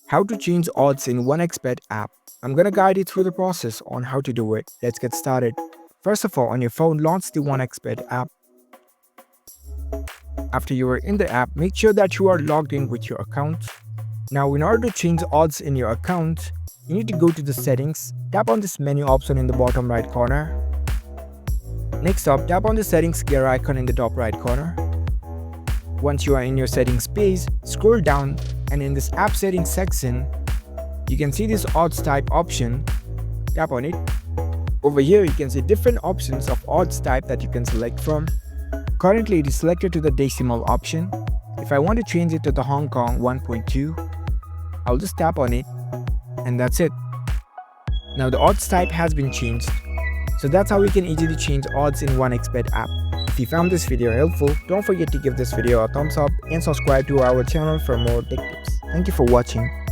How to change odds in 1xBet app. I'm gonna guide you through the process on how to do it. Let's get started. First of all, on your phone, launch the 1xBet app. After you are in the app, make sure that you are logged in with your account. Now, in order to change odds in your account, you need to go to the settings, tap on this menu option in the bottom right corner. Next up, tap on the settings gear icon in the top right corner. Once you are in your settings page, scroll down and in this app settings section, you can see this odds type option. Tap on it. Over here, you can see different options of odds type that you can select from. Currently, it is selected to the decimal option. If I want to change it to the Hong Kong 1.2, I'll just tap on it and that's it. Now the odds type has been changed. So that's how we can easily change odds in 1xBet app. If you found this video helpful, don't forget to give this video a thumbs up and subscribe to our channel for more tech tips. Thank you for watching.